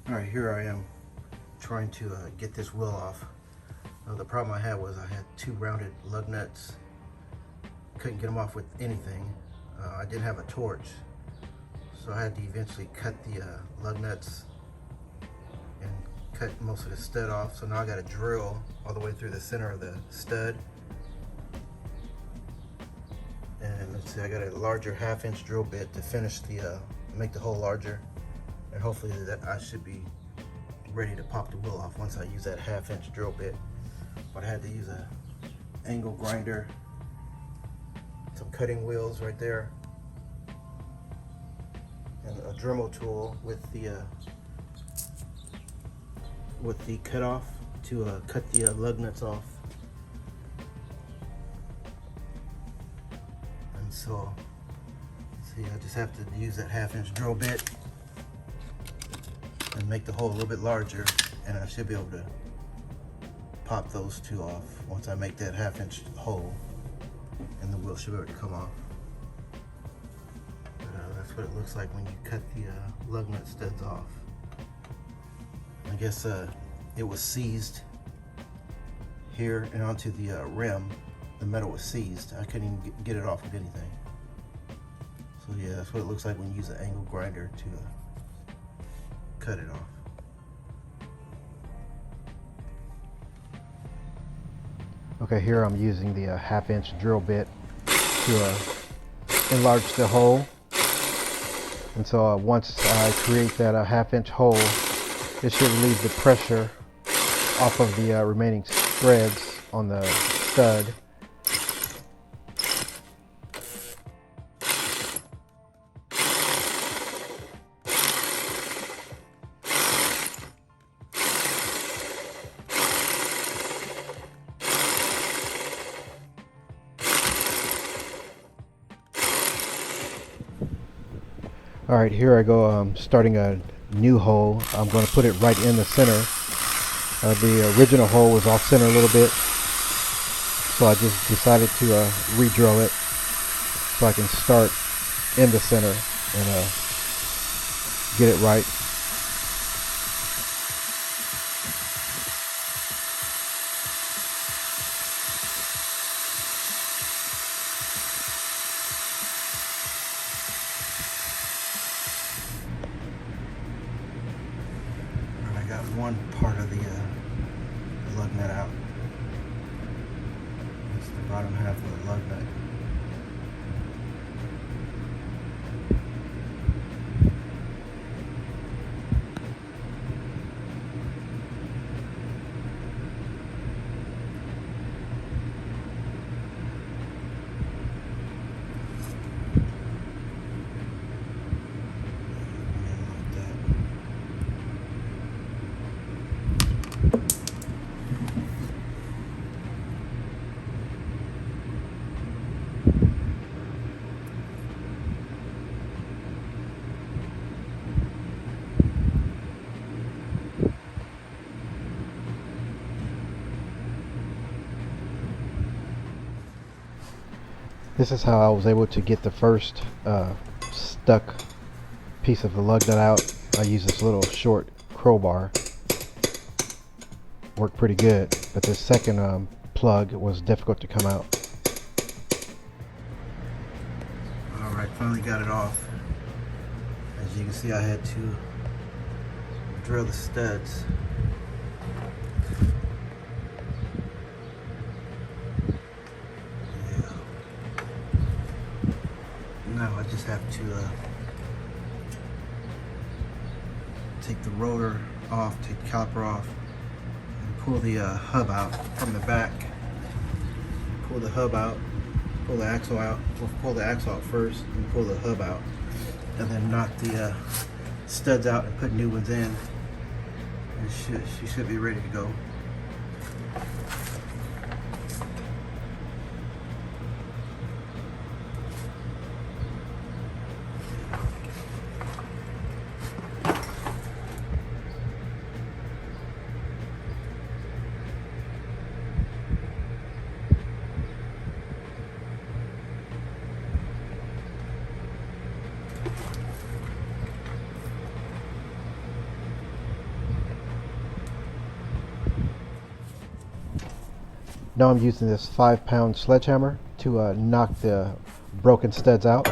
Alright, here I am trying to get this wheel off. The problem I had was I had two rounded lug nuts. Couldn't get them off with anything. I didn't have a torch, so I had to eventually cut the lug nuts and cut most of the stud off. So now I got a drill all the way through the center of the stud. And let's see, I got a larger 1/2-inch drill bit to finish the make the hole larger, and hopefully that I should be ready to pop the wheel off once I use that 1/2-inch drill bit. But I had to use a angle grinder, some cutting wheels right there, and a Dremel tool with the cutoff to cut the lug nuts off. And so, see, I just have to use that 1/2-inch drill bit and make the hole a little bit larger, and I should be able to pop those two off once I make that 1/2-inch hole, and the wheel should be able to come off. But, that's what it looks like when you cut the lug nut studs off. I guess it was seized here and onto the rim. The metal was seized. I couldn't even get it off with anything. So yeah, that's what it looks like when you use an angle grinder to cut it off. Okay, here I'm using the 1/2-inch drill bit to enlarge the hole. And so once I create that 1/2-inch hole, it should relieve the pressure off of the remaining threads on the stud. Alright, here I go, starting a new hole. I'm going to put it right in the center. The original hole was off center a little bit, so I just decided to re-drill it so I can start in the center and get it right. I got one part of the lug nut out. It's the bottom half of the lug nut. This is how I was able to get the first stuck piece of the lug nut out. I used this little short crowbar. Worked pretty good, but this second plug was difficult to come out. Alright, finally got it off. As you can see, I had to drill the studs. Now I just have to take the rotor off, take the caliper off, and pull the hub out from the back. Pull the hub out, pull the axle out. We'll pull the axle out first, and pull the hub out, and then knock the studs out and put new ones in. And she should be ready to go. Now I'm using this 5-pound sledgehammer to knock the broken studs out.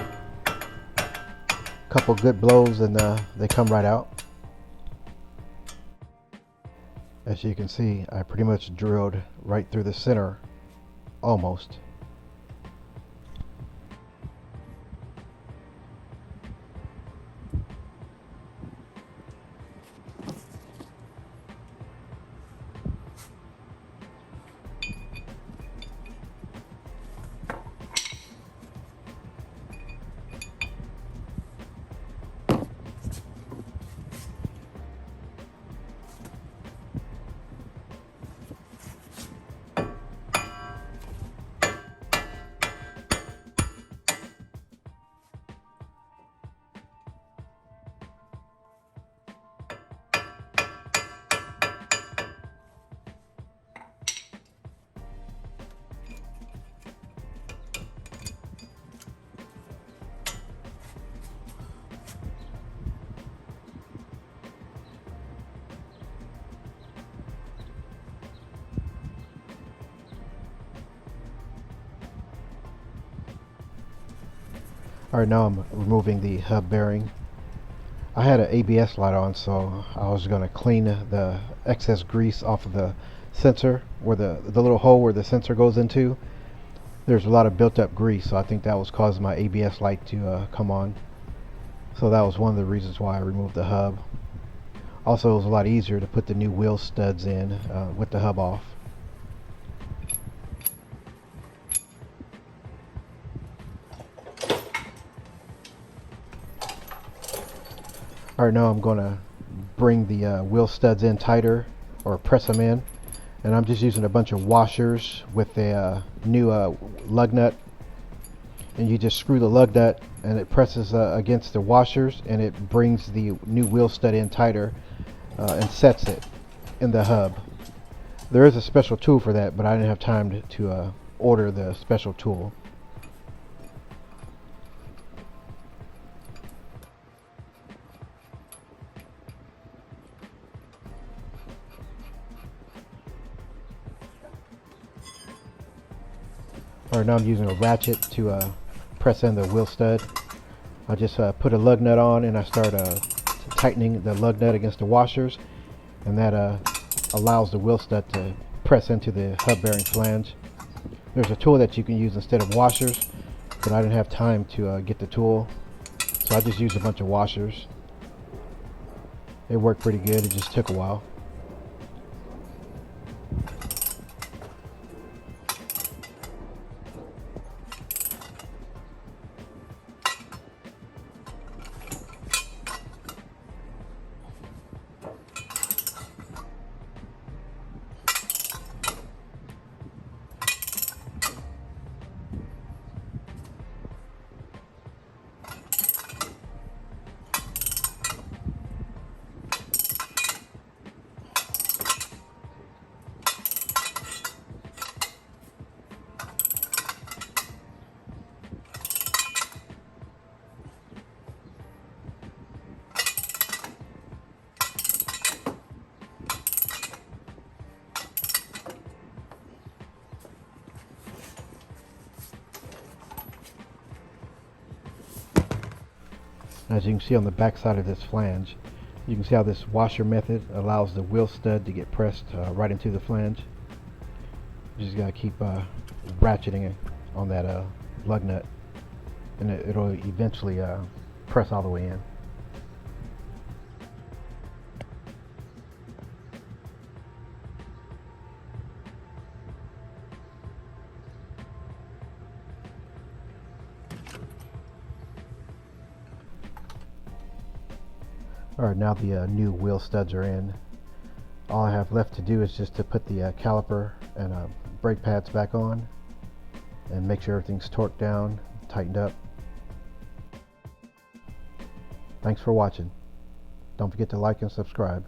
Couple good blows and they come right out. As you can see, I pretty much drilled right through the center, almost. Alright, now I'm removing the hub bearing. I had an ABS light on, so I was going to clean the excess grease off of the sensor, where the little hole where the sensor goes into. There's a lot of built up grease, so I think that was causing my ABS light to come on. So that was one of the reasons why I removed the hub. Also, it was a lot easier to put the new wheel studs in with the hub off. Alright, now I'm going to bring the wheel studs in tighter, or press them in. And I'm just using a bunch of washers with a new lug nut. And you just screw the lug nut and it presses against the washers, and it brings the new wheel stud in tighter and sets it in the hub. There is a special tool for that, but I didn't have time to order the special tool. Alright, now I'm using a ratchet to press in the wheel stud. I just put a lug nut on and I start tightening the lug nut against the washers, and that allows the wheel stud to press into the hub bearing flange. There's a tool that you can use instead of washers, but I didn't have time to get the tool, so I just used a bunch of washers. It worked pretty good, it just took a while. As you can see on the back side of this flange, you can see how this washer method allows the wheel stud to get pressed right into the flange. You just gotta keep ratcheting it on that lug nut, and it'll eventually press all the way in. Alright, now the new wheel studs are in. All I have left to do is just to put the caliper and brake pads back on and make sure everything's torqued down, tightened up. Thanks for watching. Don't forget to like and subscribe.